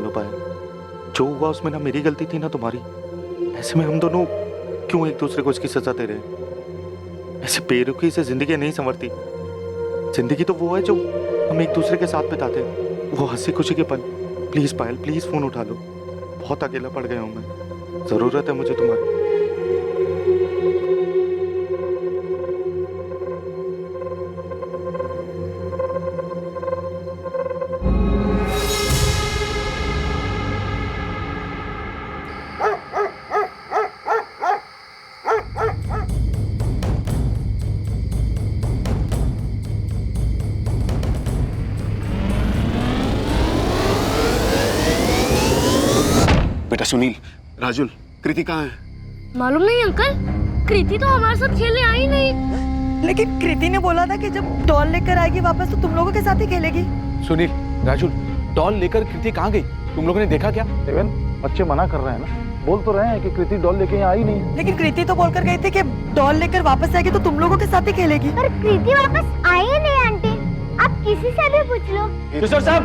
लो पायल, जो हुआ उसमें ना मेरी गलती थी ना तुम्हारी। ऐसे में हम दोनों क्यों एक दूसरे को इसकी सजा दे रहे हैं? ऐसे बेरुखी से जिंदगी नहीं संवरती। जिंदगी तो वो है जो हम एक दूसरे के साथ बिताते हैं, वो हंसी खुशी के पल। प्लीज पायल, प्लीज फोन उठा लो, बहुत अकेला पड़ गया हूं मैं, जरूरत है मुझे तुम्हारी। बेटा सुनील, राजुल, कृति कहाँ है? मालूम नहीं अंकल, कृति तो हमारे साथ खेलने आई नहीं। लेकिन कृति ने बोला था कि जब डॉल लेकर आएगी वापस तो तुम लोगों के साथ ही खेलेगी। सुनील, राजुल, डॉल लेकर कृति कहाँ गई? तुम लोगों ने देखा क्या? देवेन, बच्चे मना कर रहे हैं ना, बोल तो रहे हैं कि कृति डॉल लेके यहाँ आई नहीं। लेकिन कृति तो बोलकर गई थी कि डॉल लेकर वापस आएगी तो तुम लोगों के साथ ही खेलेगी। पर कृति वापस आई ही नहीं आंटी, आप किसी से भी पूछ लो। किशोर साहब,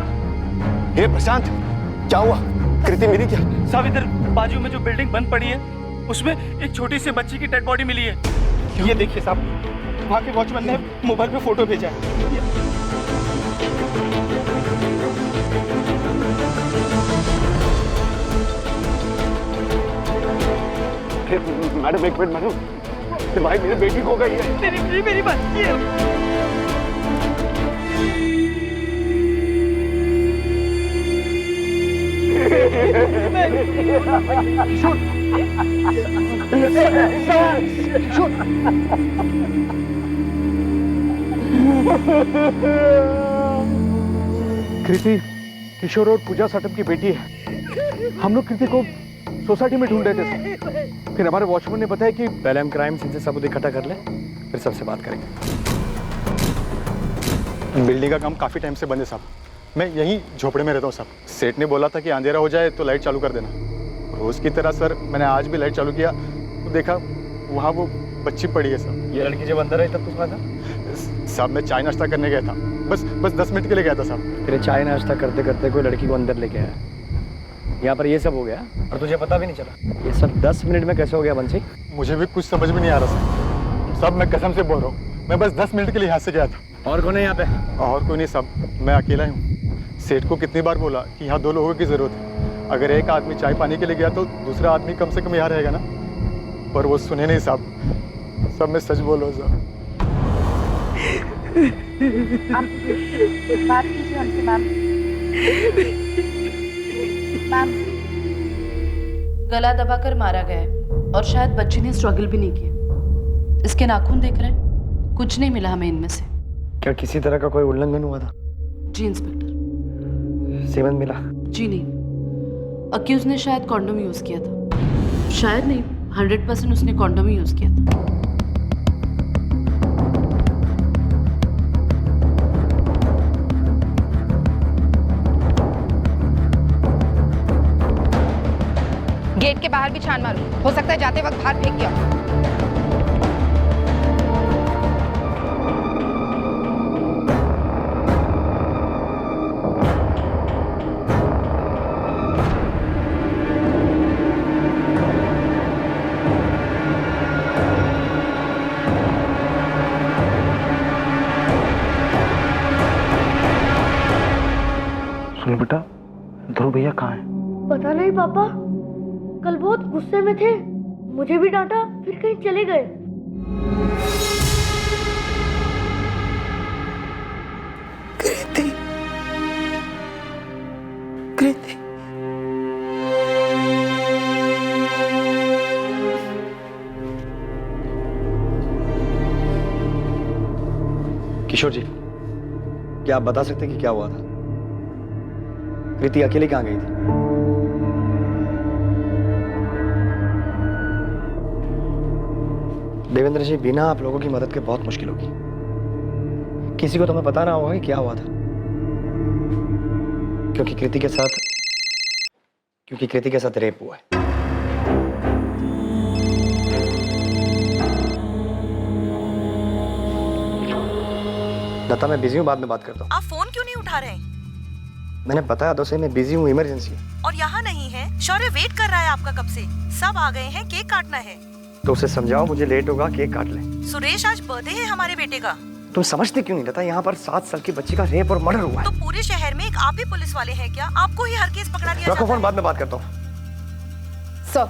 ये प्रशांत, क्या हुआ? कृति मिली क्या? साहब इधर बाजू में जो बिल्डिंग बंद पड़ी है उसमें एक छोटी सी बच्ची की डेड बॉडी मिली है। ये देखिए साहब, वहाँ के वॉचमैन ने मोबाइल पे फोटो भेजा है। मैडम एक मिनट मैडम, भाई मेरी बेटी खो गई है। मेरी बच्ची है। कृति किशोर और पूजा साटम की बेटी है। हम लोग कृति को सोसाइटी में ढूंढ रहे थे सर। फिर हमारे वॉचमैन ने बताया कि पहले हम क्राइम सीन से सबूत इकट्ठा कर ले, फिर सबसे बात करेंगे। बिल्डिंग का काम काफ़ी टाइम से बंद है साहब। मैं यहीं झोपड़े में रहता हूँ साहब। सेठ ने बोला था कि अंधेरा हो जाए तो लाइट चालू कर देना। रोज़ की तरह सर मैंने आज भी लाइट चालू किया तो देखा वहाँ वो बच्ची पड़ी है साहब। ये लड़की जब अंदर आई तब तुम था? साहब मैं चाय नाश्ता करने गया था, बस 10 मिनट के लिए गया था साहब। तेरे चाय नाश्ता करते करते कोई लड़की को अंदर लेके आया, यहाँ पर ये सब हो गया और तुझे पता भी नहीं चला। ये सब 10 मिनट में कैसे हो गया बंसी? मुझे भी कुछ समझ में नहीं आ रहा सर। साहब मैं कसम से बोल रहा हूँ, मैं बस 10 मिनट के लिए यहाँ से गया था। और कौन है यहाँ पे? और कोई नहीं साहब, मैं अकेला ही हूँ। सेठ को कितनी बार बोला कि यहाँ 2 लोगों की ज़रूरत है। अगर एक आदमी चाय पानी के लिए गया तो दूसरा आदमी कम से कम यहाँ रहेगा ना, पर वो सुने नहीं साहब। सब मैं सच बोल रहा हूँ साहब। आप बात कीजिए हमसे मैम। मैम, गला दबाकर मारा गया है और शायद बच्ची ने स्ट्रगल भी नहीं किया। इसके नाखून देख रहे हैं, कुछ नहीं मिला हमें इनमें से। क्या किसी तरह का कोई उल्लंघन हुआ था? जी इंस्पेक्टर। सेवन मिला? जी नहीं, अक्यूज ने शायद कॉन्डोम यूज किया था। शायद नहीं, 100% उसने कॉन्डोम ही यूज किया था। गेट के बाहर भी छान मारो, हो सकता है जाते वक्त बाहर फेंक दिया। सुन बेटा, ध्रुव भैया कहाँ हैं? पता नहीं पापा, कल बहुत गुस्से में थे, मुझे भी डांटा, फिर कहीं चले गए। कृति, कृति। किशोर जी, क्या आप बता सकते हैं कि क्या हुआ था? कृति अकेले कहाँ गई थी? देवेंद्र जी, बिना आप लोगों की मदद के बहुत मुश्किल होगी। किसी को तुम्हें पता ना होगा कि क्या हुआ था, क्योंकि कृति के साथ रेप हुआ है। लता, मैं बिजी हूँ, बाद में बात करता हूँ। आप फोन क्यों नहीं उठा रहे? मैंने बताया तो सही, मैं बिजी हूँ, इमरजेंसी है। और यहाँ नहीं है? शौर्य वेट कर रहा है आपका कब से। सब आ गए हैं, केक काटना है। तो उसे समझाओ मुझे लेट होगा, केक काट ले। सुरेश आज बर्थडे है हमारे बेटे का। तुम समझते क्यों नहीं रहता? यहाँ पर 7 साल की बच्ची का रेप और मर्डर हुआ है। तो पूरे शहर में एक आप ही पुलिस वाले हैं क्या? आपको ही हर केस पकड़ा दिया रखो जाता फोन, है। बाद में बात करता हूँ। सर,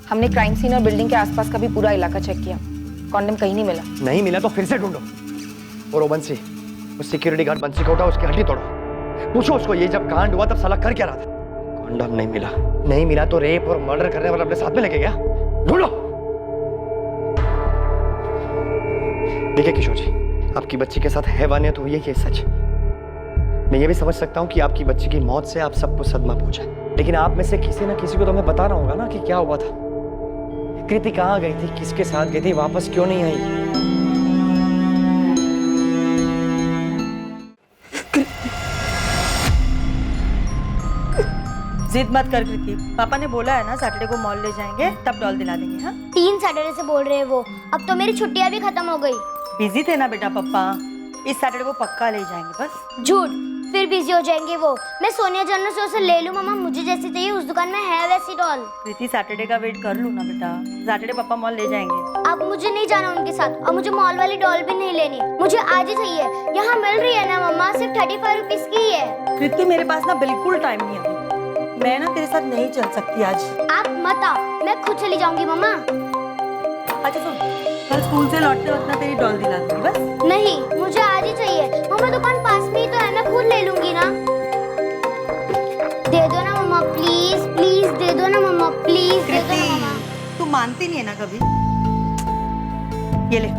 हमने क्राइम सीन और बिल्डिंग के आसपास का भी पूरा इलाका चेक किया, कॉन्डम कहीं नहीं मिला। नहीं मिला तो फिर से ढूंढो। और वो बंसी, उस सिक्योरिटी गार्ड बंसी को उठाओ, उसकी हड्डी तोड़ो। पूछो उसको ये जब कांड हुआ तब साला कर क्या रहा था। कॉन्डम नहीं मिला। नहीं मिला तो रेप और मर्डर करने वाला अपने साथ में लेके गया। ढूंढो। देखिए किशोर जी, आपकी बच्ची के साथ हैवानियत हुई है, ये सच। मैं ये भी समझ सकता हूँ कि आपकी बच्ची की मौत से आप सबको सदमा पहुंचा, लेकिन आप में से किसी न किसी को तो हमें बताना होगा ना कि क्या हुआ था। कृति कहाँ गई थी, किसके साथ गई थी, वापस क्यों नहीं आई? जिद मत कर कृति, पापा ने बोला है ना सैटरडे को मॉल ले जाएंगे, तब डॉल दिला देंगे। हाँ, 3 सैटरडे से बोल रहे हैं वो। अब तो मेरी छुट्टियां भी खत्म हो गई। बिजी थे ना बेटा पापा, इस सैटरडे को पक्का ले जाएंगे बस। झूठ, फिर बिजी हो जाएंगे वो। मैं सोनिया जनरल से उसे ले लूं मम्मा, मुझे जैसी चाहिए उस दुकान में है वैसी डॉल। कृति सैटरडे का वेट कर लूँ ना बेटा, सैटरडे पापा मॉल ले जाएंगे। अब मुझे नहीं जाना उनके साथ, और मुझे मॉल वाली डॉल भी नहीं लेनी, मुझे आज ही चाहिए। यहाँ मिल रही है ना मम्मा, सिर्फ 35 रुपीज की ही है। कृति मेरे पास ना बिल्कुल टाइम नहीं है, मैं ना तेरे साथ नहीं चल सकती आज। आप मत आओ, मैं खुद चली जाऊंगी मम्मा। अच्छा सुन, कल स्कूल से लौटते वक्त ना तेरी डॉल दिला दूंगी बस। नहीं, मुझे आज ही चाहिए मम्मा, दुकान पास में ही तो है, मैं खुद ले लूंगी ना। दे दो ना मम्मा, प्लीज प्लीज दे दो ना मम्मा, प्लीज दे दो ना मम्मा। तू मानती नहीं है ना कभी। ये ले।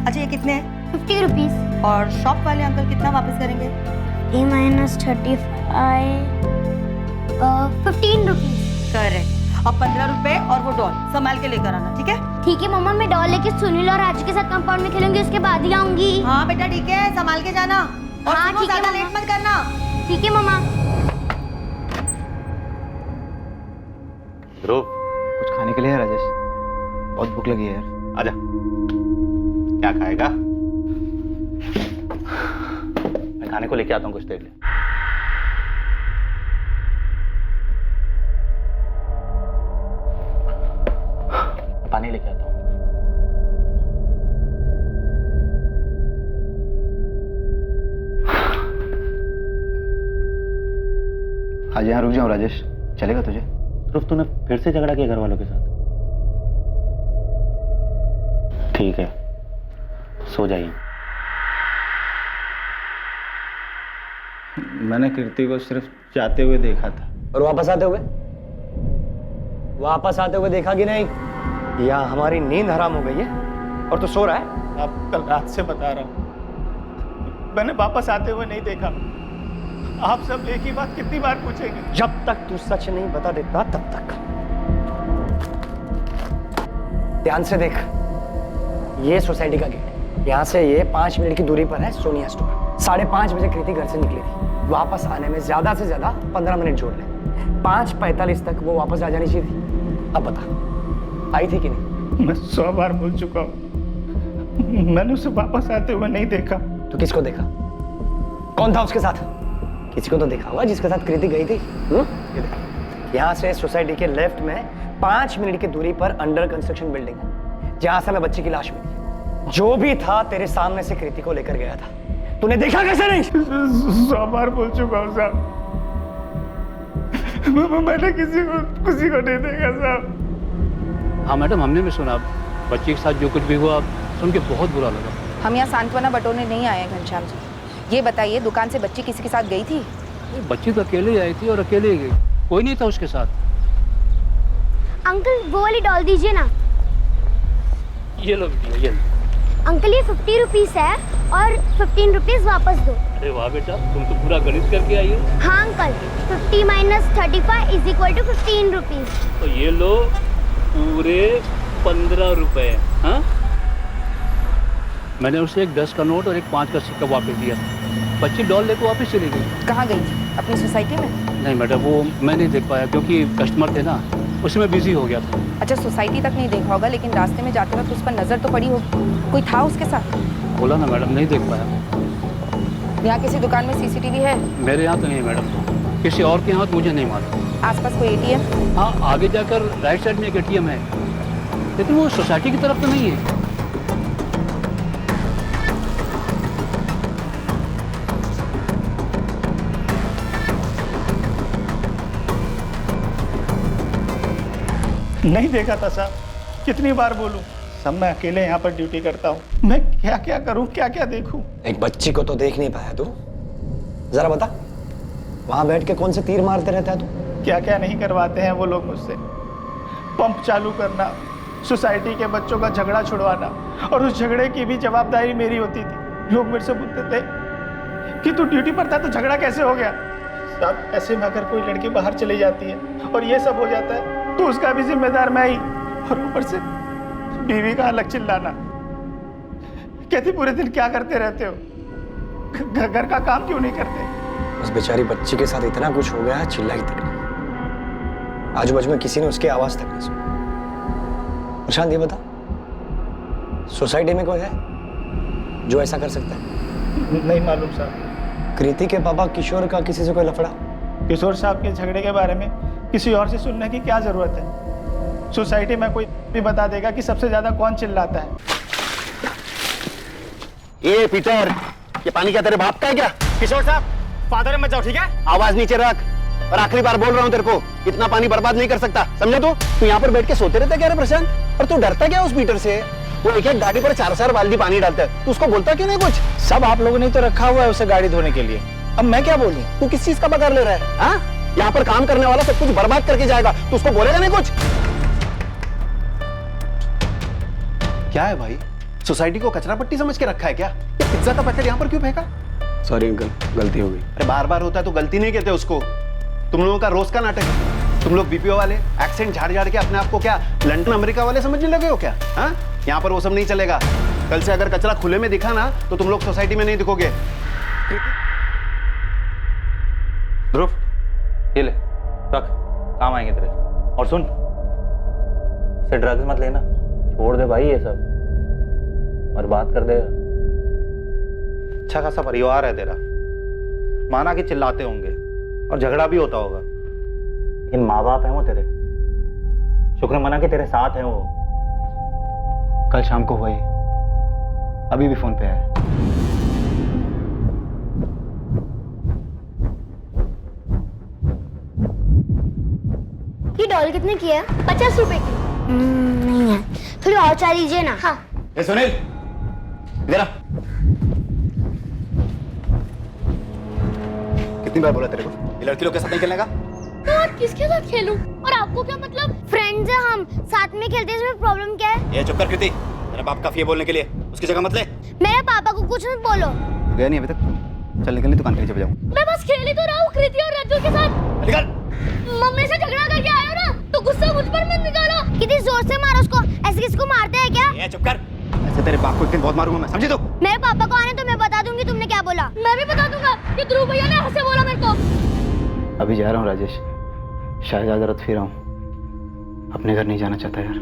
अच्छा ये कितने हैं? 50 रुपीज। और शॉप वाले अंकल कितना वापस करेंगे? A minus 35 15 rupees. करेक्ट। अब 15 रुपए और वो डॉल संभाल के लेकर आना, ठीक है? ठीक है मम्मा, मैं डॉल लेके सुनील और राजू के साथ कंपाउंड में खेलूंगी, उसके बाद ही आऊंगी। हाँ बेटा ठीक है, संभाल के जाना। और हाँ ठीक है, ज्यादा लेट मत करना। ठीक है मम्मा। ध्रुव, कुछ खाने के लिए है राजेश? बहुत भूख लगी है यार। आजा, क्या खाएगा? मैं खाने को लेके आता हूँ, कुछ देर ले। पानी लेके आता हूँ। आज यहाँ रुक जाऊँ राजेश, चलेगा तुझे? ध्रुव, तूने फिर से झगड़ा किया घर वालों के साथ? ठीक है, सो जाइए। मैंने कृति को सिर्फ जाते हुए देखा था। और वापस आते हुए? वापस आते हुए देखा कि नहीं? या हमारी नींद हराम हो गई है और तू सो रहा है? आप कल रात से बता रहा हूँ, मैंने वापस आते हुए नहीं देखा। आप सब एक ही बात कितनी बार पूछेंगे? जब तक तू सच नहीं बता देता तब तक। ध्यान से देख, ये सोसाइटी का गेट, यहाँ से ये 5 मिनट की दूरी पर है सोनिया स्टोर। 5:30 बजे कृति घर से निकली थी, वापस आने में ज्यादा से ज्यादा 15 मिनट जोड़ ले। 5:45 तक वो वापस आ जानी चाहिए थी। अब बता, आई थी कि नहीं? मैं 100 बार बोल चुका हूँ, मैंने उसे वापस आते हुए नहीं देखा। तो किसको देखा? कौन था उसके साथ? किसी को तो देखा होगा जिसके साथ कृति गई थी। ये देख, यहाँ से सोसाइटी के लेफ्ट में 5 मिनट की दूरी पर अंडर कंस्ट्रक्शन बिल्डिंग है, जहाँ से मैं बच्ची की लाश मिली। जो भी था तेरे सामने से कृति को लेकर गया था, तूने देखा कैसे नहीं? 100 बार बोल चुका हूँ साहब, मैंने किसी को नहीं देखा साहब। हाँ मैडम, हमने भी सुना, बच्ची के साथ जो कुछ भी हुआ सुन के बहुत बुरा लगा। हम यहाँ सांत्वना बटोरने नहीं आए हैं घनश्याम जी। ये बताइए, दुकान से बच्ची किसी के साथ गई थी? बच्ची तो अकेले आई थी और अकेले ही गई, कोई नहीं था उसके साथ। अंकल वो वाली डॉल दीजिए ना। ये लो बेटा, ये लो। अंकल ये 50 रुपीज है और 15 रुपीज वापस दो। अरे वाह बेटा, तुम तो पूरा गणित करके आई हो। हाँ अंकल, 50 - 35 = 15 रुपीज। तो ये लो पूरे 15 रुपए। हाँ, मैंने उसे एक 10 का नोट और एक 5 का सिक्का वापस दिया। बच्ची डॉल लेकर वापस चली गई। कहाँ गई थी? अपनी सोसाइटी में? नहीं मैडम, वो मैं नहीं देख पाया क्योंकि कस्टमर थे ना, उसमें बिजी हो गया था। अच्छा, सोसाइटी तक नहीं देखा होगा, लेकिन रास्ते में जाते वक्त उस पर नजर तो पड़ी होगी। कोई था उसके साथ? बोला ना मैडम, नहीं देख पाया। यहाँ किसी दुकान में सीसीटीवी है? मेरे यहाँ तो नहीं मैडम, किसी और के यहाँ तो मुझे नहीं मालूम। आसपास कोई एटीएम? हाँ, आगे जाकर राइट साइड में एक एटीएम है, लेकिन वो सोसाइटी की तरफ तो नहीं है। नहीं देखा था साहब, कितनी बार बोलूं। सब मैं अकेले यहाँ पर ड्यूटी करता हूँ, मैं क्या क्या करूँ, क्या क्या देखूँ। एक बच्ची को तो देख नहीं पाया तू? जरा बता, वहां बैठ के कौन से तीर मारते रहता है तू? क्या क्या नहीं करवाते हैं वो लोग मुझसे। पंप चालू करना, सोसाइटी के बच्चों का झगड़ा छुड़वाना, और उस झगड़े की भी जवाबदारी मेरी होती थी। लोग मेरे से पूछते थे कि तू ड्यूटी पर था तो झगड़ा कैसे हो गया। साहब, ऐसे में अगर कोई लड़की बाहर चली जाती है और ये सब हो जाता है तो उसका भी जिम्मेदार मैं ही, और ऊपर से बीवी का अलग चिल्लाना। कहती पूरे दिन क्या करते रहते हो, घर का काम क्यों नहीं करते। उस बेचारी बच्ची के साथ इतना कुछ हो गया है, चिल्लाई तक नहीं। आजू बाजू में किसी ने उसकी आवाज तक नहीं सुनी। प्रशांत, ये बता, सोसाइटी में कोई है जो ऐसा कर सकता है? नहीं मालूम साहब। कृति के पापा किशोर का किसी से कोई लफड़ा? किशोर साहब के झगड़े के बारे में किसी और से सुनने की क्या जरूरत है। सोसाइटी में कोई भी बता देगा कि सबसे ज्यादा कौन चिल्लाता है। ये पीटर, ये पानी क्या तेरे बाप का है क्या? किशोर साहब, फादर में मत जाओ, ठीक है? आवाज नीचे रख, और आखिरी बार बोल रहा हूँ तेरे को, इतना पानी बर्बाद नहीं कर सकता, समझा तू यहाँ पर बैठ के सोते रहता क्या रे प्रशांत? और तू डरता क्या उस पीटर से? वो एक गाड़ी पर 4 बाल्टी पानी डालता है, तू उसको बोलता क्यों नहीं कुछ? सब आप लोगों ने तो रखा हुआ है उसे गाड़ी धोने के लिए, अब मैं क्या बोलूं? तू किस चीज का बकार ले रहा है? हाँ, यहाँ पर काम करने वाला सब कुछ बर्बाद करके जाएगा, तू उसको बोलेगा नहीं कुछ? क्या है भाई, सोसाइटी को कचरा पट्टी समझ के रखा है क्या? पिज्जा का पैकेट यहाँ पर क्यों फेंका? सॉरी अंकल, गलती हो गई। अरे बार बार होता है तो गलती नहीं कहते उसको। तुम लोगों का रोज का नाटक है। तुम लोग बीपीओ वाले एक्सेंट झाड़ झाड़ के अपने आप को क्या लंदन अमेरिका वाले समझने लगे हो क्या? हाँ, यहाँ पर वो सब नहीं चलेगा। कल से अगर कचरा खुले में दिखा ना तो तुम लोग सोसाइटी में नहीं दिखोगे। ध्रुव, ये ले रख, काम आएंगे तेरे। और सुन, से ड्रग्स मत लेना, छोड़ दे भाई ये सब, बर्बाद कर देगा। अच्छा खासा परिवार है तेरा, माना कि चिल्लाते होंगे और झगड़ा भी होता होगा, लेकिन माँ बाप है वो तेरे। शुक्र मना कि तेरे साथ है वो। कल शाम को हुए, अभी भी फोन पे है। ये डॉल कितने की है? 50 रुपए की। नहीं है, थोड़ी और चाह लीजिए ना। हाँ। ए सुनील, इधर आ। कितनी बार बोला तेरे को ये लड़की लोग के साथ नहीं खेलने का? तो और किसके साथ खेलूं? और आपको क्या मतलब? फ्रेंड्स हैं हम, साथ में खेलते हैं, इसमें प्रॉब्लम क्या है? ये चुप कर कृति, तेरा बाप काफी है बोलने के लिए, उसकी जगह मत ले। मेरे पापा को कुछ मत बोलो। गया नहीं अभी तक? चल निकल, नहीं दुकान के नीचे जाऊँ। मैं बस खेल ही तो रहा हूँ कृति और रज्जू के साथ। निकल। मम्मी से झगड़ा करके आए हो ना, तो गुस्सा मुझ पर मत निकालो। कितनी जोर से मारो उसको, ऐसे किसको मारते हैं क्या? ये चुप कर, ऐसे तेरे बाप को एक दिन बहुत मारूंगा मैं, समझी तू? मेरे पापा को आने तो मैं बता दूंगी तुमने क्या बोला। मैं भी बता दूंगा कि ध्रुव भैया ने ऐसे बोला मेरे को। अभी जा रहा हूँ राजेश, शायद आदरत फिर आऊँ, अपने घर नहीं जाना चाहता यार।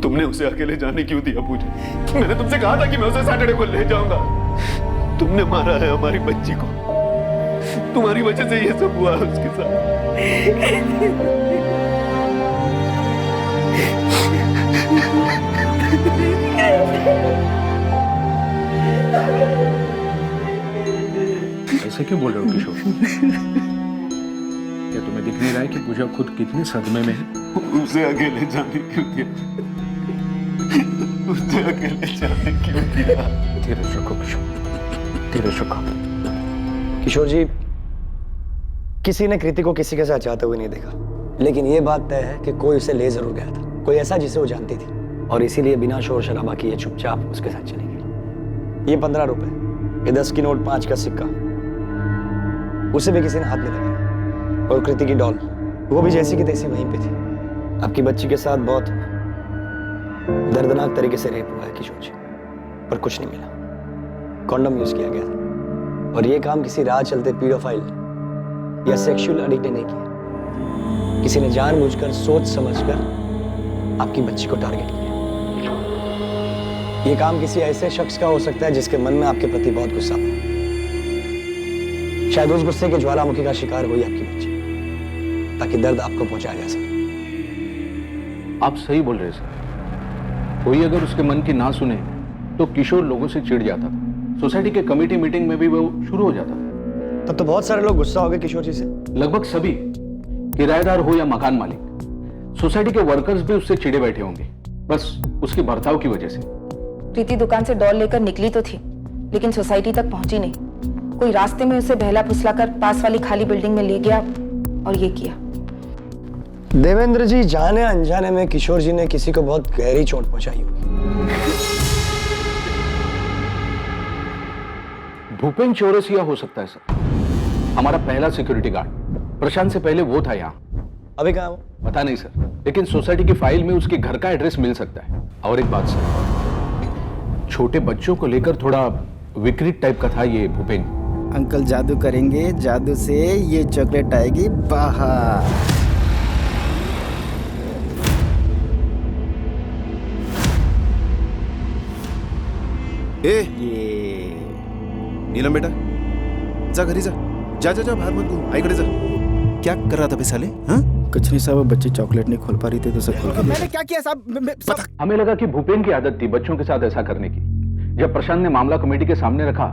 तुमने उसे अकेले जाने क्यों दिया पूजा? मैंने तुमसे कहा था कि मैं उसे सैटरडे को ले जाऊंगा। तुमने मारा है हमारी बच्ची को, तुम्हारी वजह से ये सब हुआ है उसके साथ। ऐसे क्यों बोल रहे हो किशोर? क्या तुम्हें दिख नहीं रहा है कि पूजा खुद कितने सदमे में है? उसे अकेले जाने क्यों दिया? उसे अकेले जाने क्यों दिया? धीरज रखो किशोर, धीरज रखो। किशोर जी, किसी ने कृति को किसी के साथ जाते हुए नहीं देखा, लेकिन ये बात तय है कि कोई उसे ले जरूर गया था, कोई ऐसा जिसे वो जानती थी, और इसीलिए बिना शोर शराबा किए चुपचाप उसके साथ चली गई। ये 15 रुपए, ये 10 की नोट, 5 का सिक्का, उसे भी किसी ने हाथ नहीं लगाया। और कृति की डॉल, वो भी जैसी की तैसी वहीं पे थी। आपकी बच्ची के साथ बहुत दर्दनाक तरीके से रेप हुआ है किशोर जी, पर कुछ नहीं मिला। कॉन्डम यूज किया गया था, और ये काम किसी राह चलते पीडोफाइल या सेक्सुअल एडिक्ट ने नहीं किया। किसी ने जानबूझकर, सोच समझकर आपकी बच्ची को टारगेट किया। ये काम किसी ऐसे शख्स का हो सकता है जिसके मन में आपके प्रति बहुत गुस्सा हो। शायद उस गुस्से के ज्वालामुखी का शिकार हुई आपकी बच्ची, ताकि दर्द आपको पहुंचाया जा सके। आप सही बोल रहे सर। कोई अगर उसके मन की ना सुने तो किशोर लोगों से चिढ़ जाता था। सोसाइटी के कमेटी मीटिंग में भी वो शुरू हो जाता था। तब तो बहुत सारे लोग गुस्सा हो गए किशोर जी से। लगभग सभी, किराएदार हो या मकान मालिक। सोसाइटी के वर्कर्स भी उससे चिढ़े बैठे होंगे, बस उसके बर्ताव की वजह से। प्रीति दुकान से डॉल लेकर निकली तो थी, लेकिन सोसाइटी तक पहुंची नहीं। कोई रास्ते में उसे बहला फुसलाकर पास वाली खाली बिल्डिंग में ले गया और ये किया। देवेंद्र जी, जाने अनजाने में किशोर जी ने किसी को बहुत गहरी चोट पहुंचाई होगी। भूपेन चौरसिया हो सकता है सर, हमारा पहला सिक्योरिटी गार्ड। प्रशांत से पहले वो था यहाँ। अभी कहाँ वो? पता नहीं सर, लेकिन सोसाइटी की फाइल में उसके घर का एड्रेस मिल सकता है। और एक बात सर, छोटे बच्चों को लेकर थोड़ा विकृत टाइप का था ये भूपेन। अंकल जादू करेंगे, जादू से ये चॉकलेट आएगी बाहर। नीलम बेटा, जा घरी जा, जा जा जा, बाहर मत घूम, आईकडे जा। क्या कर रहा था बे साले? हाँ? कुछ नहीं साहब, बच्ची चॉकलेट नहीं खोल पा रही थी तो सब खोल के मैंने क्या किया साहब? हमें लगा कि भूपेन की आदत थी बच्चों के साथ ऐसा करने की। जब प्रशांत ने मामला कमेटी के सामने रखा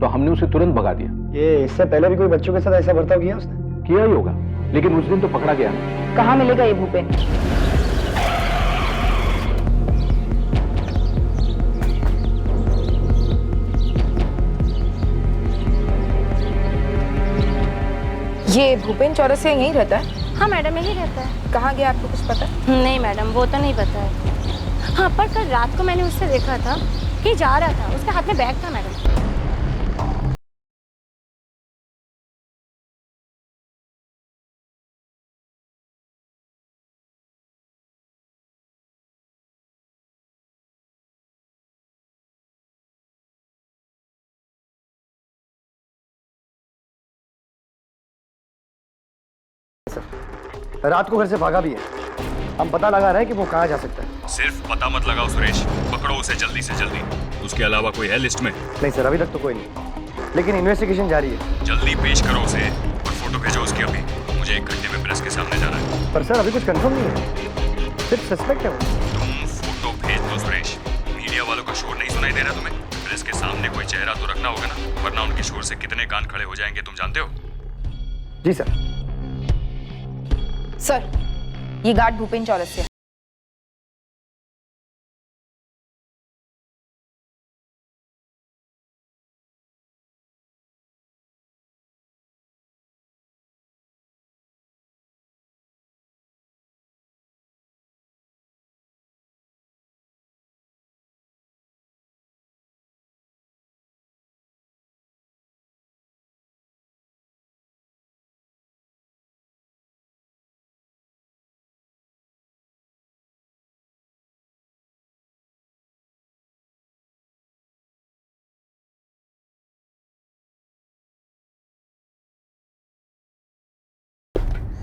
तो हमने उसे तुरंत भगा दिया। ये इससे पहले भी कोई बच्चों के साथ ऐसा बर्ताव किया उसने? किया ही होगा, लेकिन उस दिन तो पकड़ा गया ना। कहाँ मिलेगा ये भूपेन? ये भूपेन चौरसिया यहीं रहता है? हाँ मैडम, यही रहता है। कहाँ गया आपको कुछ पता? नहीं मैडम, वो तो नहीं पता है। हाँ, पर कल रात को मैंने उससे देखा था कि जा रहा था, उसके हाथ में बैग था मैडम। रात को घर से भागा भी है। हम पता लगा रहे हैं कि वो कहाँ जा सकता है। सिर्फ पता मत लगाओ सुरेश, पकड़ो उसे जल्दी से जल्दी। उसके अलावा कोई है लिस्ट में? नहीं सर, अभी तक तो कोई नहीं, लेकिन इन्वेस्टिगेशन जारी है। जल्दी पेश करो उसे और फोटो भेजो उसकी अभी। मुझे 1 घंटे में प्रेस के सामने जाना है। पर सर अभी कुछ कंफर्म नहीं है, सिर्फ सस्पेक्ट है वो। तुम फोटो भेज दो सुरेश। मीडिया वालों का शोर नहीं सुनाई दे रहा तुम्हें? प्रेस के सामने कोई चेहरा तो रखना होगा ना, वरना उनके शोर से कितने कान खड़े हो जाएंगे तुम जानते हो। जी सर। सर, ये गार्ड भूपेन चौरसिया।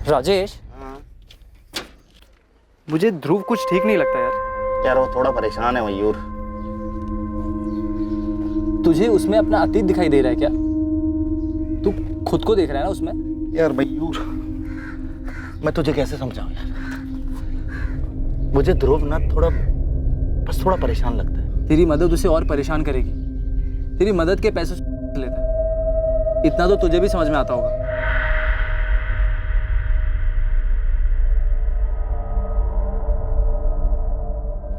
राजेश, मुझे ध्रुव कुछ ठीक नहीं लगता यार। यार वो थोड़ा परेशान है मयूर। तुझे उसमें अपना अतीत दिखाई दे रहा है क्या? तू खुद को देख रहा है ना उसमें? यार मयूर, मैं तुझे कैसे समझाऊं यार। मुझे ध्रुव ना बस थोड़ा परेशान लगता है। तेरी मदद उसे और परेशान करेगी। तेरी मदद के पैसे लेता है, इतना तो तुझे भी समझ में आता होगा।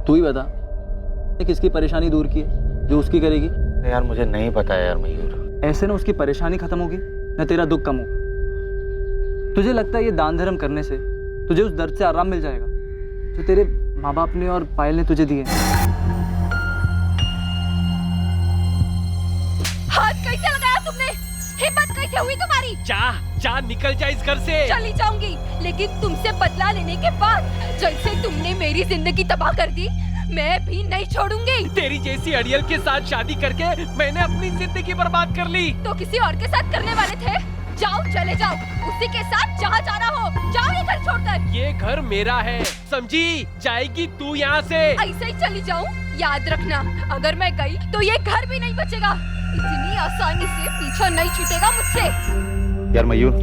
तू ही बता, किसकी परेशानी दूर की है जो उसकी करेगी? यार मुझे नहीं पता यार मयूर। ऐसे ना उसकी परेशानी खत्म होगी ना तेरा दुख कम होगा। तुझे लगता है ये दान धर्म करने से तुझे उस दर्द से आराम मिल जाएगा जो तेरे माँ बाप ने और पायल ने तुझे दिए? हाथ कैसे लगाया तुमने? हिम्मत कैसे हुई तुम्हारी? जा निकल जा इस घर से। चली जाऊंगी, लेकिन तुमसे बदला लेने के बाद जैसे तुमने मेरी जिंदगी तबाह कर दी, मैं भी नहीं छोड़ूंगी। तेरी जैसी अड़ियल के साथ शादी करके मैंने अपनी जिंदगी बर्बाद कर ली। तो किसी और के साथ करने वाले थे? जाओ, चले जाओ, उसी के साथ जहाँ जाना हो। जाओ ये घर छोड़कर। ये घर मेरा है, समझी? जाएगी तू यहाँ से? ऐसे ही चली जाऊँ? याद रखना, अगर मैं गई तो ये घर भी नहीं बचेगा। इतनी आसानी से पीछा नहीं छूटेगा मुझसे। यार मयूर,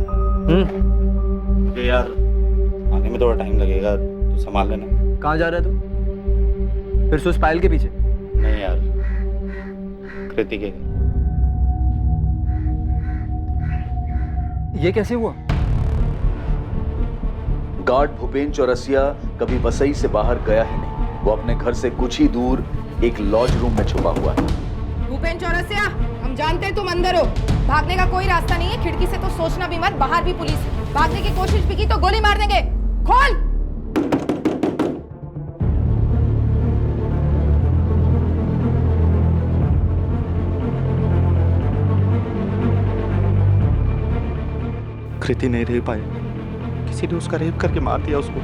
यार आने में थोड़ा टाइम लगेगा, तू संभाल लेना। कहाँ जा रहा है तू? फिर से उस पायल के पीछे? नहीं यार, कृति के। ये कैसे हुआ? गार्ड भूपेन चौरसिया कभी वसई से बाहर गया ही नहीं। वो अपने घर से कुछ ही दूर एक लॉज रूम में छुपा हुआ है। भूपेन चौरसिया, हम जानते हैं तुम अंदर हो। भागने का कोई रास्ता नहीं है। खिड़की से तो सोचना भी मत, बाहर भी पुलिस है। भागने की कोशिश भी की तो गोली मार देंगे। खोल। कृति नहीं रह पाई, किसी ने उसका रेप करके मार दिया उसको।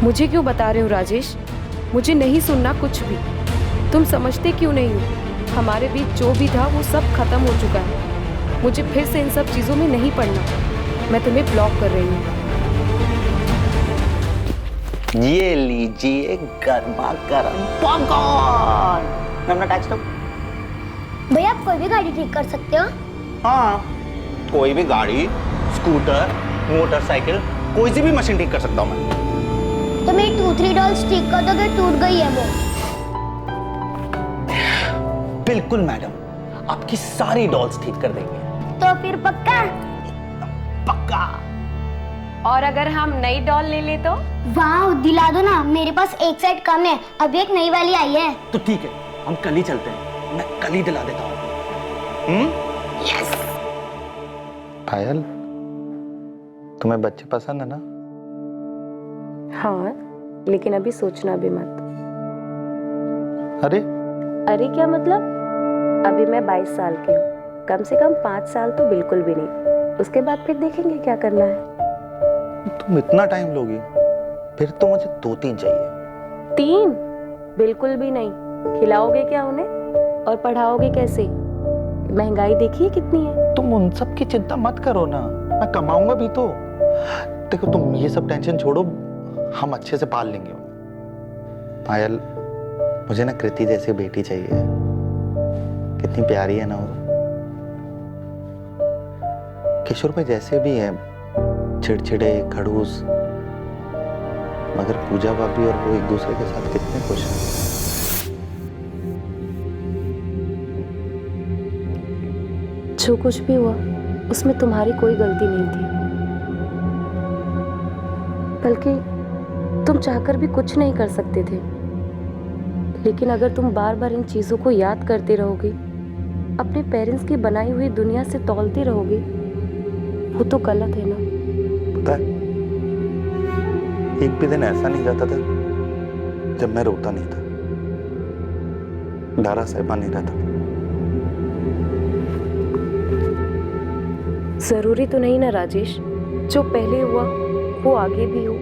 मुझे क्यों बता रहे हो राजेश? मुझे नहीं सुनना कुछ भी। तुम समझते क्यों नहीं हो? हमारे बीच जो भी था वो सब खत्म हो चुका है। मुझे फिर से इन सब चीजों में नहीं पड़ना। मैं तुम्हें ब्लॉक कर रही हूँ। ये लीजिए गर्मा गर्म पॉपकॉर्न। भैया आप कोई भी गाड़ी ठीक कर सकते हो? हाँ, कोई भी गाड़ी, स्कूटर, मोटरसाइकिल, कोई सी भी मशीन ठीक कर सकता हूँ मैं। तो मेरी 2-3 डॉल्स ठीक कर दोगे? टूट गई है वो। बिल्कुल मैडम, आपकी सारी डॉल्स ठीक कर देंगे। तो फिर पक्का? पक्का। और अगर हम नई डॉल ले ले तो? वाह, दिला दो ना, मेरे पास एक सेट कम है, अभी एक नई वाली आई है। तो ठीक है, हम कल ही चलते हैं। मैं कल ही दिला देता हूँ। यस। पायल, तुम्हें बच्चे पसंद है ना? हाँ, लेकिन अभी सोचना भी मत। अरे अरे क्या मतलब? अभी मैं 22 साल की हूँ, कम से कम 5 साल तो बिल्कुल भी नहीं। उसके बाद फिर देखेंगे क्या करना है। तुम इतना टाइम लोगी? फिर तो मुझे 2-3 चाहिए। 3? बिल्कुल भी नहीं। खिलाओगे क्या उन्हें और पढ़ाओगे कैसे? महंगाई देखिए कितनी है। तुम उन सब की चिंता मत करो ना, मैं कमाऊंगा भी तो। देखो तुम ये सब टेंशन छोड़ो, हम अच्छे से पाल लेंगे। पायल, मुझे ना कृति जैसी बेटी चाहिए। कितनी प्यारी है ना वो। किशोर भाई जैसे भी है, चिड़चिड़े, खड़ूस, मगर पूजा भाभी और वो एक दूसरे के साथ कितने खुश हैं। जो कुछ भी हुआ उसमें तुम्हारी कोई गलती नहीं थी, बल्कि तुम चाहकर भी कुछ नहीं कर सकते थे। लेकिन अगर तुम बार बार इन चीजों को याद करते रहोगे, अपने पेरेंट्स की बनाई हुई दुनिया से तौलते रहोगे, वो तो गलत है ना। पता है, एक भी दिन ऐसा नहीं जाता था जब मैं रोता नहीं था, दारा साहिबा नहीं रहता था। जरूरी तो नहीं ना राजेश, जो पहले हुआ वो आगे भी हो।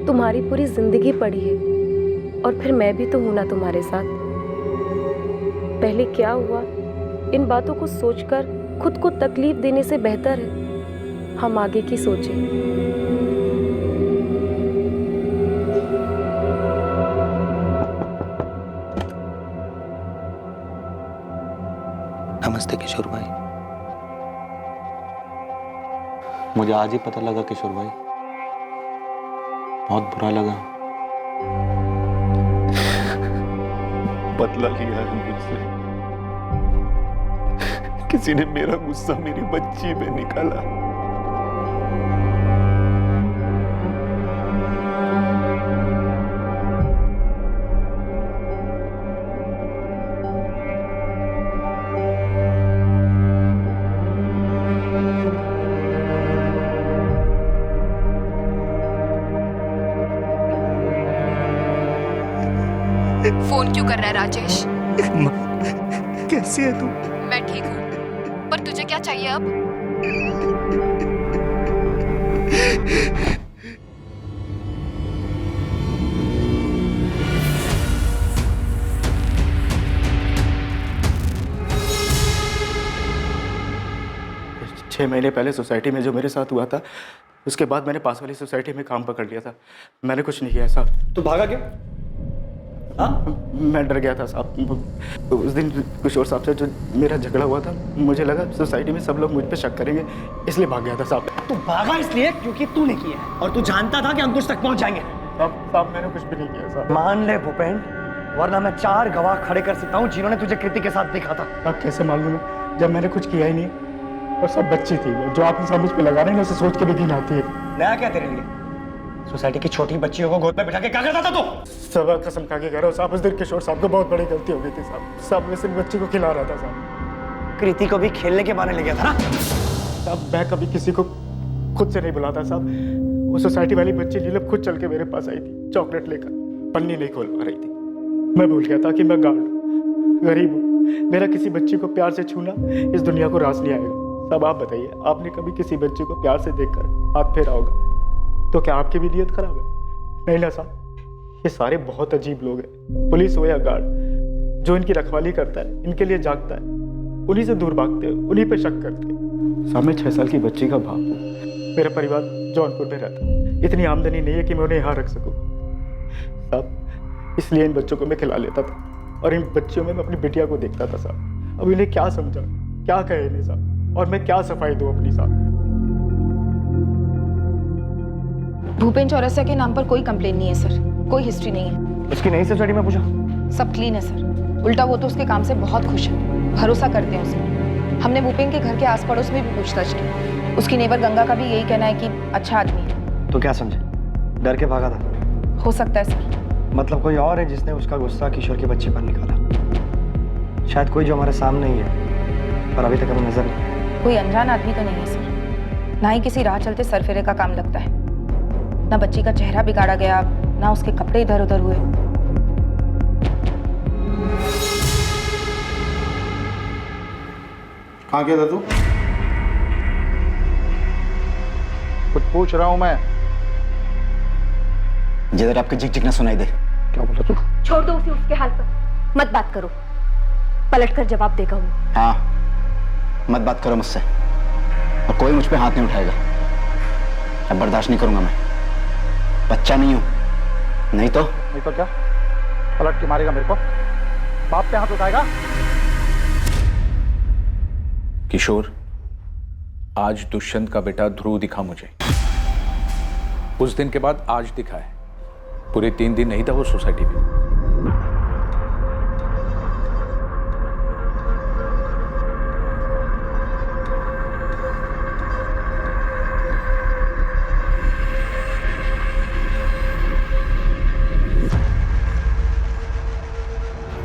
तुम्हारी पूरी जिंदगी पड़ी है और फिर मैं भी तो हूं ना तुम्हारे साथ। पहले क्या हुआ, इन बातों को सोचकर खुद को तकलीफ देने से बेहतर है हम आगे की सोचें। नमस्ते किशोर भाई। मुझे आज ही पता लगा किशोर भाई, बहुत बुरा लगा। बदला लिया है मुझसे। किसी ने मेरा गुस्सा मेरी बच्ची पे निकाला। फोन क्यों कर रहा है राजेश? कैसी है तू? मैं ठीक हूँ, पर तुझे क्या चाहिए अब? 6 महीने पहले सोसाइटी में जो मेरे साथ हुआ था, उसके बाद मैंने पास वाली सोसाइटी में काम पकड़ लिया था। मैंने कुछ नहीं किया साहब। तू भागा क्यों? मैं डर गया था साहब। उस दिन किशोर साहब से जो मेरा झगड़ा हुआ था, मुझे लगा सोसाइटी में सब लोग मुझ पे शक करेंगे, इसलिए भाग गया था साहब। तू भागा इसलिए क्योंकि तूने किया है और तू जानता था कि अंकुश तक पहुंच जाएंगे। साहब मैंने कुछ भी नहीं किया साहब। मान ले भूपेन, वरना मैं 4 गवाह खड़े कर सकता हूँ जिन्होंने तुझे कृति के साथ देखा था। आप कैसे मालूम है जब मैंने कुछ किया ही नहीं? और सब बच्ची थी, जो आप सब मुझ पे लगा रहे हैं, उसे सोच के भी घिन आती है। नया क्या तेरे लिए? सोसाइटी की छोटी बच्चियों को गोद में बिठा के क्या करता था तू? सब कसम खा के कह रहा हूँ साहब, उस दिन किशोर साहब को बहुत बड़ी गलती हो गई थी साहब। सब में सिर्फ बच्ची को खिला रहा था साहब। कृति को भी खेलने के बहाने ले गया था ना? साहब मैं कभी किसी को खुद से नहीं बुलाता साहब। वो सोसाइटी वाली बच्ची नीलम खुद चल के मेरे पास आई थी, चॉकलेट लेकर, पन्नी नहीं खोल पा रही थी। मैं भूल गया था कि मैं गार्ड हूँ, गरीब हूँ। मेरा किसी बच्ची को प्यार से छूना इस दुनिया को रास नहीं आएगा। साहब आप बताइए, आपने कभी किसी बच्चे को प्यार से देखकर हाथ फेरा होगा तो क्या आपकी भी नीयत खराब है? नहीं ना साहब। ये सारे बहुत अजीब लोग हैं, पुलिस हो या गार्ड, जो इनकी रखवाली करता है, इनके लिए जागता है, उन्हीं से दूर भागते हैं, उन्हीं पे शक करते हैं। साहब मैं 6 साल की बच्ची का बाप हूँ। मेरा परिवार जौनपुर में रहता है, इतनी आमदनी नहीं है कि मैं उन्हें यहाँ रख सकूँ साहब। इसलिए इन बच्चों को मैं खिला लेता था और इन बच्चियों में मैं अपनी बिटिया को देखता था साहब। अब इन्हें क्या समझा, क्या कहे इन्हें साहब, और मैं क्या सफाई दूँ अपनी साहब? भूपेन चौरसिया के नाम पर कोई कंप्लेन नहीं है सर, कोई हिस्ट्री नहीं है। उसकी नई सोसाइटी में पूछा? सब क्लीन है सर। उल्टा वो तो उसके काम से बहुत खुश है, भरोसा करते हैं उसमें। हमने भूपेन के घर के आस पड़ोस में भी पूछताछ की। उसकी नेबर गंगा का भी यही कहना है कि अच्छा आदमी है। तो क्या समझे, डर के भागा था? हो सकता है सर। मतलब कोई और है जिसने उसका गुस्सा किशोर की बच्ची पर निकाला? शायद कोई जो हमारे सामने ही है पर अभी तक हमें नजर नहीं। कोई अनजान आदमी तो नहीं है सर, ना ही किसी राह चलते सरफेरे का काम लगता है। ना बच्ची का चेहरा बिगाड़ा गया, ना उसके कपड़े इधर उधर हुए। कहाँ गया था तू? कुछ पूछ रहा हूँ मैं। जिधर आपके झिक झिक ना सुनाई दे। क्या बोला तू? छोड़ दो उसे उसके हाल पर, मत बात करो, पलटकर जवाब देगा वो। हाँ, मत बात करो मुझसे, और कोई मुझ पे हाथ नहीं उठाएगा। अब बर्दाश्त नहीं करूंगा मैं। बच्चा नहीं हूं। नहीं तो क्या पलट के मारेगा मेरे को? बाप पे हाथ उठाएगा? किशोर, आज दुष्यंत का बेटा ध्रुव दिखा मुझे। उस दिन के बाद आज दिखा है। पूरे 3 दिन नहीं था वो सोसाइटी में।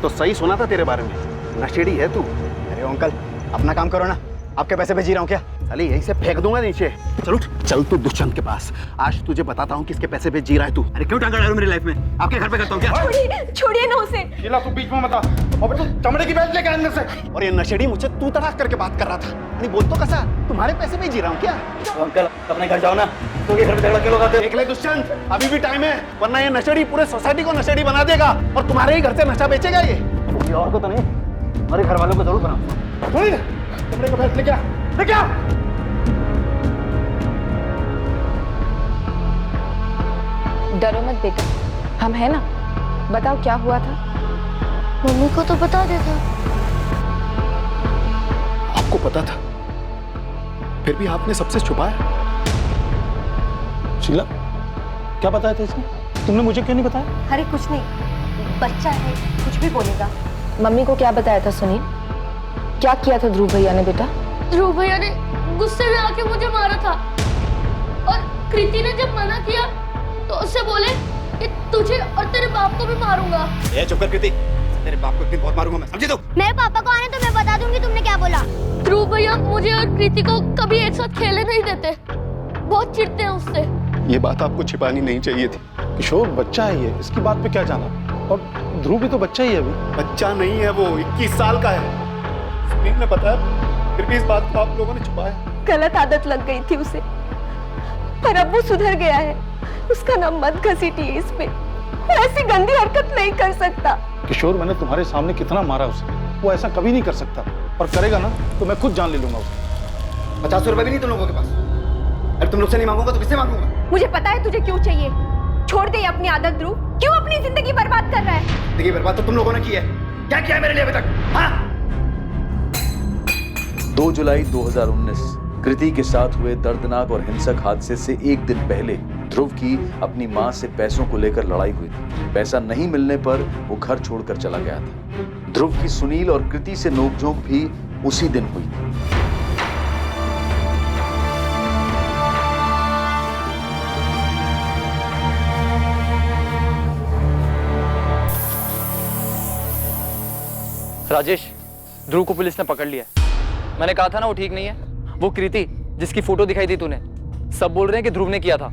तो सही सुना था तेरे बारे में, नशेड़ी है तू। अरे अंकल अपना काम करो ना, आपके पैसे पे जी रहा हूँ क्या? साले यहीं से फेंक दूंगा नीचे। चलो चल तू दुष्यंत के पास, आज तुझे बताता हूँ किसके पैसे पे जी रहा है तू। अरे क्यों टांगा डाल मेरी लाइफ में? आपके घर पे करता हूँ क्या? छोड़िए ना उसे। ये तू बीच में मत आ, और तू चमड़े की बेल्ट लेके अंदर से। और ये नशेड़ी मुझे तू तलाश करके बात कर रहा था। नहीं बोल तो कैसा, तुम्हारे पैसे पे जी रहा हूँ क्या? अंकल अपने घर जाओ ना, तो ये घर पे झगड़ा क्यों लगाते हो? देख ले दुष्यंत, अभी भी टाइम है, वरना ये नशेड़ी पूरे सोसाइटी को नशेड़ी बना देगा और तुम्हारे ही घर से नशा बेचेगा ये। किसी और को तो नहीं, हमारे घर वालों को जरूर बनाओ। चमड़े का बेल्ट लेके आ, लेके आ। डरो मत बेटा, हम हैं ना। बताओ क्या हुआ था? मम्मी को तो बता देता। आपको पता था, फिर भी आपने सबसे छुपाया। शीला, क्या बताया था इसने? तुमने मुझे क्यों नहीं बताया? अरे कुछ नहीं, बच्चा है, कुछ भी बोलेगा। मम्मी को क्या बताया था सुनील? क्या किया था ध्रुव भैया ने बेटा? ध्रुव भैया ने गुस्से में आके मुझे मारा था, और कृति ने जब मना किया तो उससे बोले कि तुझे और तेरे बाप को भी मारूंगा। ए चुप कर कृति, तेरे बाप को एक दिन बहुत मारूंगा मैं, समझी तू? मेरे पापा को आने तो मैं बता दूंगी तुमने क्या बोला। ध्रुव भैया मुझे और कृति को कभी एक साथ खेलने नहीं देते, बहुत चिढ़ते हैं उससे। ये बात आपको छिपानी नहीं चाहिए थी। किशोर बच्चा है ये, इसकी बात पे क्या जाना? और ध्रुव भी तो बच्चा ही है अभी। बच्चा नहीं है वो, 21 साल का है। सुनील ने बताया, फिर भी इस बात को आप लोगों ने छुपाया। गलत आदत लग गई थी उसे, पर अब वो सुधर गया है। उसका नाम मत घसीटिए इस पे, वो ऐसी गंदी हरकत नहीं कर सकता। किशोर, मैंने तुम्हारे सामने कितना मारा उसे, वो ऐसा कभी नहीं कर सकता, और करेगा ना तो मैं खुद जान ले लूंगा उसे। 50 रुपए भी नहीं तुम लोगों के पास। अरे तुम लोग से नहीं मांगूंगा तो किससे मांगूंगा? मुझे पता है तुझे क्यों चाहिए। छोड़ दे अपनी आदत ध्रुव। क्यों अपनी जिंदगी बर्बाद कर रहा है? जिंदगी बर्बाद तो तुम लोगों ने की है। क्या किया है मेरे लिए अभी तक? हाँ? 2 जुलाई 2019 कृति के साथ हुए दर्दनाक और हिंसक हादसे से एक दिन पहले ध्रुव की अपनी मां से पैसों को लेकर लड़ाई हुई थी। पैसा नहीं मिलने पर वो घर छोड़कर चला गया था। ध्रुव की सुनील और कृति से नोकझोंक भी उसी दिन हुई थी। राजेश, ध्रुव को पुलिस ने पकड़ लिया है। मैंने कहा था ना वो ठीक नहीं है। वो कृति जिसकी फोटो दिखाई दी तूने, सब बोल रहे हैं कि ध्रुव ने किया था।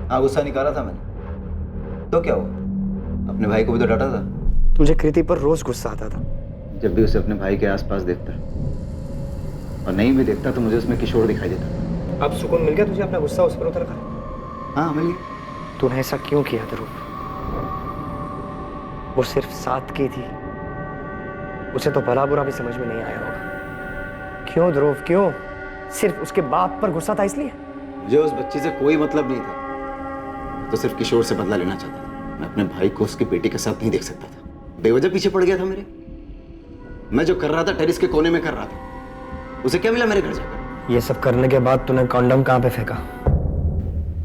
हाँ, गुस्सा निकाला था मैंने। तो क्या हुआ? अपने भाई को भी तो डांटा था। तुझे कृति पर रोज गुस्सा आता था। जब भी उसे अपने भाई के आसपास देखता और नहीं भी देखता तो मुझे उसमें किशोर दिखाई देता। अब सुकून मिल गया तुझे अपना गुस्सा उस पर उतर कर? हाँ मिल गया। तूने ऐसा क्यों किया ध्रुव? वो सिर्फ साथ की थी, उसे तो भला बुरा भी समझ में नहीं आया होगा। क्यों ध्रुव, क्यों? सिर्फ उसके बाप पर गुस्सा था इसलिए? मुझे उस बच्ची से कोई मतलब नहीं था, तो सिर्फ किशोर से बदला लेना चाहता था। मैं अपने भाई को उसकी बेटी के साथ नहीं देख सकता था। बेवजह पीछे पड़ गया था मेरे। मैं जो कर रहा था टेरिस के कोने में कर रहा था। उसे क्या मिला मेरे घर जाकर? ये सब करने के बाद तूने कॉन्डम कहां पे फेंका?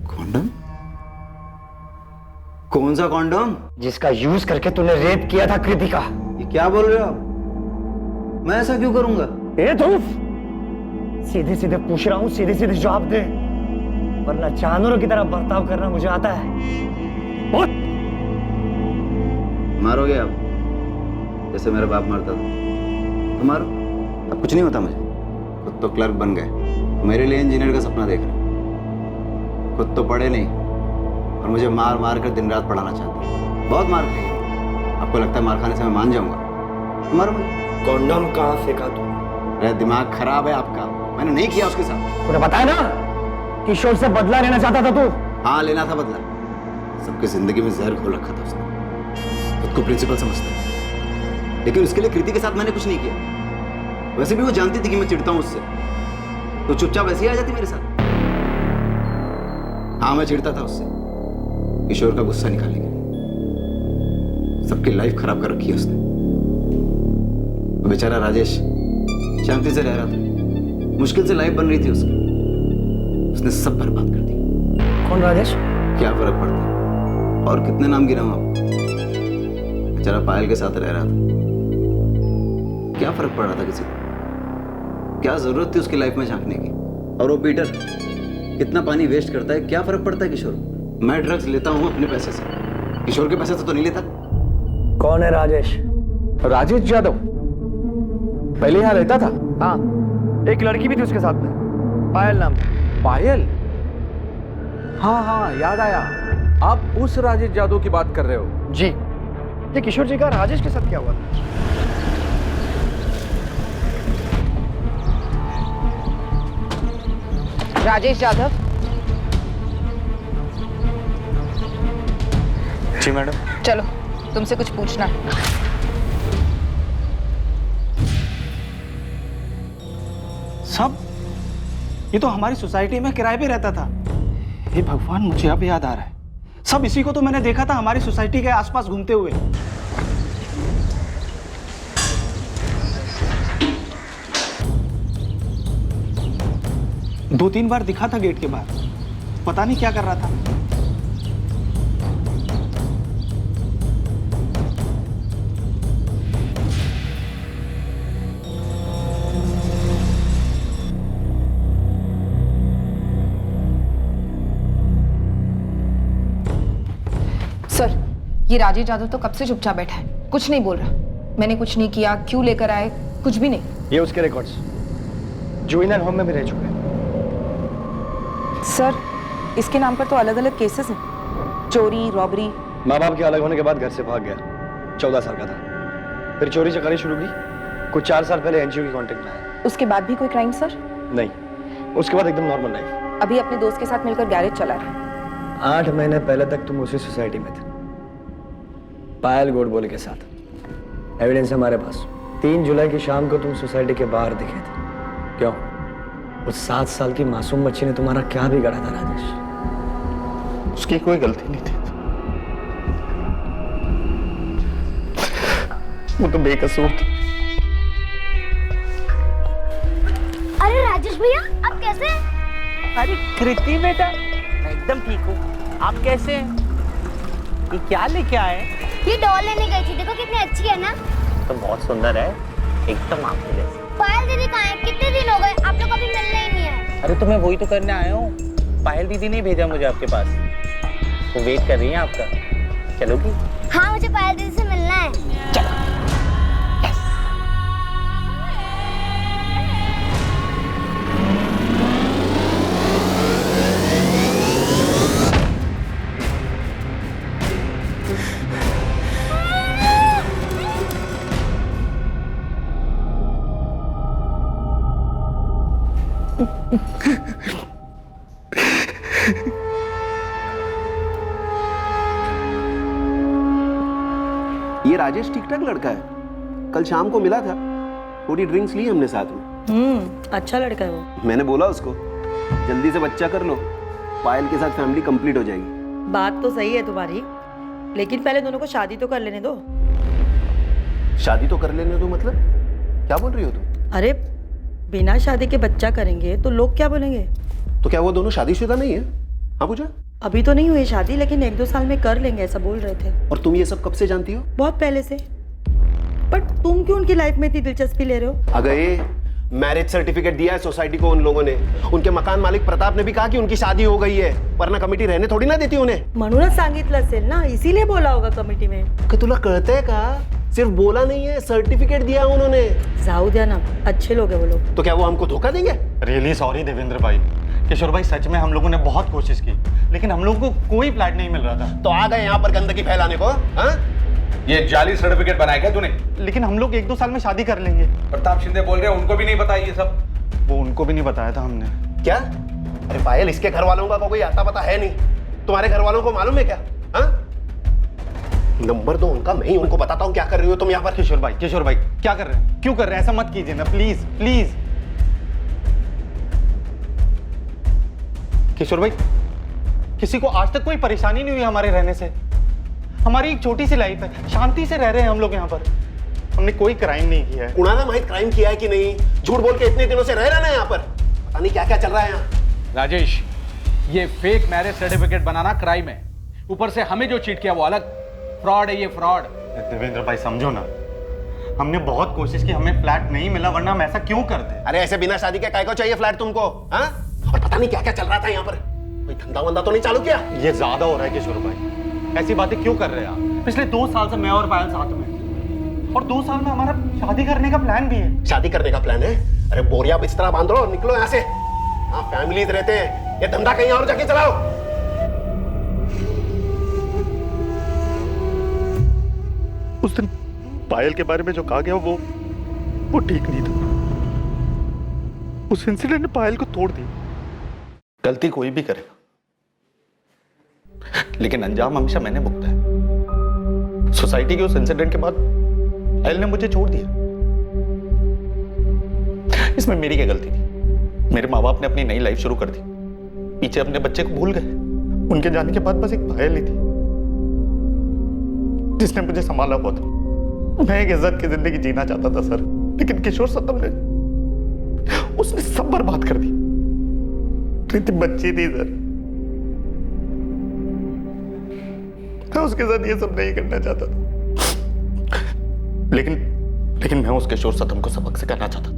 कॉन्डम? कौन सा कॉन्डम? जिसका यूज करके तूने रेप किया था कृति का। ये क्या बोल रहे हो आप? मैं ऐसा क्यों करूंगा? ए ध्रुव, सीधे सीधे पूछ रहा हूं, सीधे सीधे जवाब दे, वरना जानवरों की तरह बर्ताव करना मुझे आता है। बोल। मारोगे आप जैसे मेरा बाप मारता था तो मारो। अब कुछ नहीं होता मुझे। खुद तो क्लर्क बन गए, मेरे लिए इंजीनियर का सपना देख रहे। खुद तो पढ़े नहीं और मुझे मार मार कर दिन रात पढ़ाना चाहते हैं। बहुत मार खाई। आपको लगता है मार खाने से मैं मान जाऊंगा? मारो मुझे। कॉन्डम कहां फेंका तू? मेरा दिमाग खराब है आपका। मैंने नहीं किया उसके साथ। तूने बताया ना किशोर से बदला लेना चाहता था तू? हाँ, लेना था बदला। सबकी जिंदगी में जहर घोल रखा था उसने। खुद को प्रिंसिपल समझता है, लेकिन उसके लिए कृति के साथ मैंने कुछ नहीं किया। वैसे भी वो जानती थी कि मैं चिढ़ता हूं उससे, तो चुपचाप ऐसे ही आ जाती मेरे साथ। हाँ, मैं चिढ़ता था उससे किशोर का गुस्सा निकालने के लिए। सबकी लाइफ खराब कर रखी है उसने। बेचारा राजेश शांति से रह रहा था, मुश्किल से लाइफ बन रही थी उसकी। उसने सब बर्बाद कर दिया। कौन राजेश? क्या फर्क पड़ता है? और कितने नाम गिनाऊं आपको? बेचारा पायल के साथ रह रहा था। क्या फर्क पड़ रहा था किसी को? क्या जरूरत थी उसकी लाइफ में झांकने की? और वो पीटर कितना पानी वेस्ट करता है, क्या फर्क पड़ता है किशोर? मैं ड्रग्स लेता हूं अपने पैसे से, किशोर के पैसे से तो नहीं लेता। कौन है राजेश? राजेश यादव पहले यहाँ रहता था। हाँ, एक लड़की भी थी उसके साथ में, पायल नाम। पायल? हाँ हाँ, याद आया। आप उस राजेश यादव की बात कर रहे हो? जी। ये किशोर जी का राजेश के साथ क्या हुआ? राजेश यादव। जी मैडम। चलो, तुमसे कुछ पूछना है। सब? ये तो हमारी सोसाइटी में किराए पे रहता था। हे भगवान, मुझे अब याद आ रहा है। सब इसी को तो मैंने देखा था हमारी सोसाइटी के आसपास घूमते हुए। दो तीन बार दिखा था गेट के बाहर, पता नहीं क्या कर रहा था। सर, ये राजेश यादव तो कब से चुपचाप बैठा है, कुछ नहीं बोल रहा। मैंने कुछ नहीं किया, क्यों लेकर आए, कुछ भी नहीं। ये उसके रिकॉर्ड्स जुवेनाइल होम में भी रह चुके हैं। सर, इसके नाम पर तो अलग अलग केसेस हैं, चोरी, रॉबरी। माँ बाप के अलग होने के बाद घर से भाग गया, 14 साल का था। फिर चोरी चकारी शुरू की, कुछ 4 साल पहले एनजीओ की कांटेक्ट में आया। उसके बाद भी कोई क्राइम सर? नहीं, उसके बाद एकदम नॉर्मल लाइफ। अभी अपने दोस्त के साथ मिलकर गैरेज चला रहा है। 8 महीने पहले तक तुम उसी सोसाइटी में थे, पायल गोडबोले के साथ। एविडेंस हमारे पास। 3 जुलाई की शाम को तुम सोसाइटी के बाहर दिखे थे। क्यों? उस 7 साल की मासूम बच्ची ने तुम्हारा क्या बिगाड़ा था राजेश? उसकी कोई गलती नहीं थी, वो तो बेकसूर थी। अरे राजेश भैया, आप कैसे हैं? अरे कृति बेटा, मैं एकदम ठीक हूँ। आप कैसे हैं? ये क्या लेके आए? ये डॉल लेने गई थी, देखो कितनी अच्छी है ना। तो बहुत सुंदर है, एकदम आपके जैसे। पायल दीदी कहाँ है? कितने दिन हो गए, आप लोग अभी मिलने ही नहीं आए। अरे तो मैं वही तो करने आया हूँ। पायल दीदी ने भेजा मुझे आपके पास, वो वेट कर रही है आपका। चलोगी? हाँ, मुझे पायल दीदी से मिलना है। चलो। ये राजेश ठीक ठाक लड़का है, कल शाम को मिला था, थोड़ी ड्रिंक्स ली हमने साथ में। अच्छा लड़का है वो। मैंने बोला उसको जल्दी से बच्चा कर लो, पायल के साथ फैमिली कंप्लीट हो जाएगी। बात तो सही है तुम्हारी, लेकिन पहले दोनों को शादी तो कर लेने दो। शादी तो कर लेने दो मतलब? क्या बोल रही हो तुम? अरे बिना शादी के बच्चा करेंगे तो लोग क्या बोलेंगे? तो क्या वो दोनों शादीशुदा नहीं है? हाँ पूजा? अभी तो नहीं हुई शादी, लेकिन 1-2 साल में कर लेंगे ऐसा बोल रहे थे। और तुम ये सब कब से जानती हो? बहुत पहले से। बट तुम क्यों उनकी लाइफ में इतनी दिलचस्पी ले रहे हो? अगर मैरिज सर्टिफिकेट दिया है सोसाइटी को उन लोगों ने, उनके मकान मालिक प्रताप ने भी कहा कि उनकी शादी हो गई है, वरना कमिटी रहने थोड़ी ना देती उन्हें। म्हणूनच सांगितलं असेल ना, इसीलिए बोला होगा कमिटी में। कि तुला कळतंय का? सिर्फ बोला नहीं है, सर्टिफिकेट दिया उन्होंने। जाऊ द्या ना, अच्छे लोग हैं वो लोग। तो क्या वो हमको धोखा देंगे? रियली सॉरी देवेंद्र भाई, किशोर भाई, सच में हम लोगों ने बहुत कोशिश की, लेकिन हम लोगों को कोई फ्लैट नहीं मिल रहा था। तो आ गए यहाँ पर गंदगी फैलाने को? हाँ? ये जाली सर्टिफिकेट बनाया क्या तूने? लेकिन हम लोग 1-2 साल में शादी कर लेंगे। प्रताप शिंदे बोल रहे हैं उनको भी नहीं पता ये सब? वो उनको भी नहीं बताया था हमने। क्या? अरे पायल, इसके घर वालों का कोई आता पता है नहीं, तुम्हारे घर वालों को मालूम है क्या? हाँ? नंबर दो उनका, मैं ही उनको बताता हूँ क्या कर रही हो तुम यहाँ पर। किशोर भाई क्या कर रहे हैं? क्यों कर रहे हैं? ऐसा मत कीजिए ना, प्लीज प्लीज। किशोर भाई, किसी को आज तक कोई परेशानी नहीं हुई हमारे रहने से। हमारी एक छोटी सी लाइफ है, शांति से रह रहे हैं हम लोग यहाँ पर। हमने कोई क्राइम नहीं किया है। उन्होंने माहित क्राइम किया है कि नहीं? झूठ बोल के इतने दिनों से रह रहे ना यहाँ पर, पता नहीं क्या क्या चल रहा है यहाँ। राजेश, ये फेक मैरिज सर्टिफिकेट बनाना क्राइम है, ऊपर से हमें जो चीट किया वो अलग। फ्रॉड है ये, फ्रॉड। देवेंद्र भाई समझो ना, हमने बहुत कोशिश की, हमें फ्लैट नहीं मिला, वरना हम ऐसा क्यों करते? अरे ऐसे बिना शादी के काय को चाहिए फ्लैट तुमको? हाँ? और पता नहीं क्या क्या चल रहा था यहाँ पर, कोई धंधा वंदा तो नहीं चालू किया? ये ज्यादा हो रहा है किशोर भाई, ऐसी बातें क्यों कर रहे हैं आप? पिछले 2 साल से मैं और पायल साथ में, और 2 साल में हमारा शादी करने का प्लान भी है। शादी करने का प्लान है? अरे बोरिया बिस्तरा बांध लो और निकलो यहाँ से। हाँ, फैमिलीज रहते हैं, ये धंधा कहीं और जाके चलाओ। उस दिन पायल के बारे में जो कहा गया वो ठीक नहीं था। उस इंसिडेंट ने पायल को तोड़ दी। गलती कोई भी करेगा, लेकिन अंजाम हमेशा मैंने भुगता है। सोसाइटी के उस इंसिडेंट के बाद पायल ने मुझे छोड़ दिया। इसमें मेरी क्या गलती थी? मेरे माँ बाप ने अपनी नई लाइफ शुरू कर दी, पीछे अपने बच्चे को भूल गए। उनके जाने के बाद बस एक पायल ही थी जिसने मुझे संभाला हुआ था। मैं एक इज्जत की जिंदगी जीना चाहता था सर, लेकिन किशोर सतम ने उसने सब बर्बाद कर दी। प्रीति बच्ची थी सर, मैं उसके साथ ये सब नहीं करना चाहता था, लेकिन मैं उस किशोर सतम को सबक सिखाना चाहता था,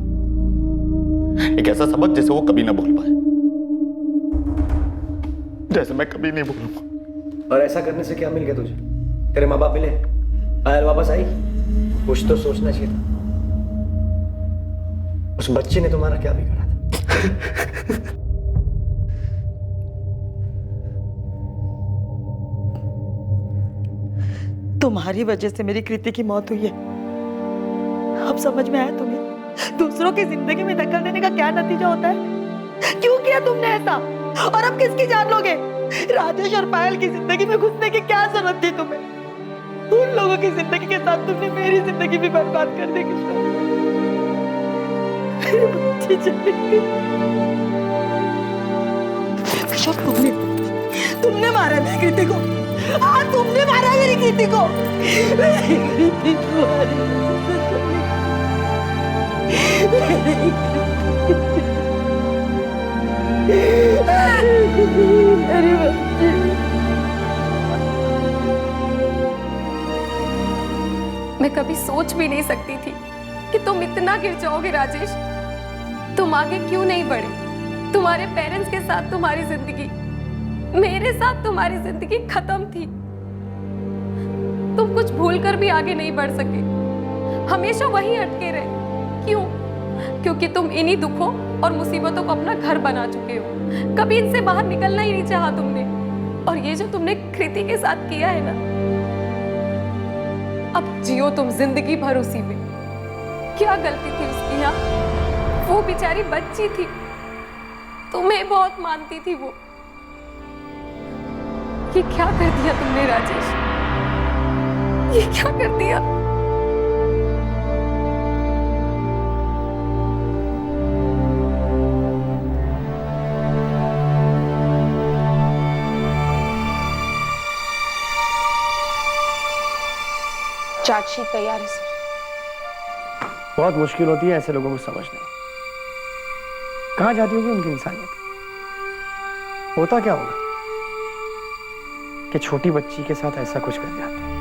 एक ऐसा सबक जिसे वो कभी ना भूल पाए, जैसे मैं कभी नहीं भूलूंगा। और ऐसा करने से क्या मिल गया तुझे? तेरे माँ बाप मिले, पायल वापस आई, कुछ तो सोचना चाहिए था। उस बच्चे ने तुम्हारा क्या बिगाड़ा था? तुम्हारी वजह से मेरी कृति की मौत हुई है। अब समझ में आया तुम्हें दूसरों की जिंदगी में दखल देने का क्या नतीजा होता है? क्यों किया तुमने ऐसा? और अब किसकी जान लोगे? राजेश और पायल की जिंदगी में घुसने की क्या जरूरत थी तुम्हें? उन लोगों की जिंदगी के साथ तुमने मेरी जिंदगी भी बर्बाद कर दी किशोर। मेरी बच्ची चली गई। किशोर तुमने मारा है मेरी कृति को। हाँ तुमने मारा है मेरी कृति को। मेरी कृति तुम्हारी मेरी बच्ची। मैं कभी सोच भी नहीं सकती थी कि तुम इतना गिर जाओगे राजेश। तुम आगे क्यों नहीं बढ़े? तुम्हारे पेरेंट्स के साथ तुम्हारी जिंदगी, मेरे साथ तुम्हारी जिंदगी खत्म थी। तुम कुछ भूल कर भी आगे नहीं बढ़ सके, हमेशा वहीं अटके रहे। क्यों? क्योंकि तुम इन्हीं दुखों और मुसीबतों को अपना घर बना चुके हो। कभी इनसे बाहर निकलना ही नहीं चाहा तुमने। और ये जो तुमने कृति के साथ किया है ना, अब जियो तुम जिंदगी भर उसी में। क्या गलती थी उसकी? यहाँ वो बेचारी बच्ची थी, तुम्हें बहुत मानती थी वो। ये क्या कर दिया तुमने राजेश? ये क्या कर दिया? चार्जशीट तैयार है सर। बहुत मुश्किल होती है ऐसे लोगों को समझना। कहाँ जाती होगी उनकी इंसानियत? होता क्या होगा कि छोटी बच्ची के साथ ऐसा कुछ कर जाते हैं?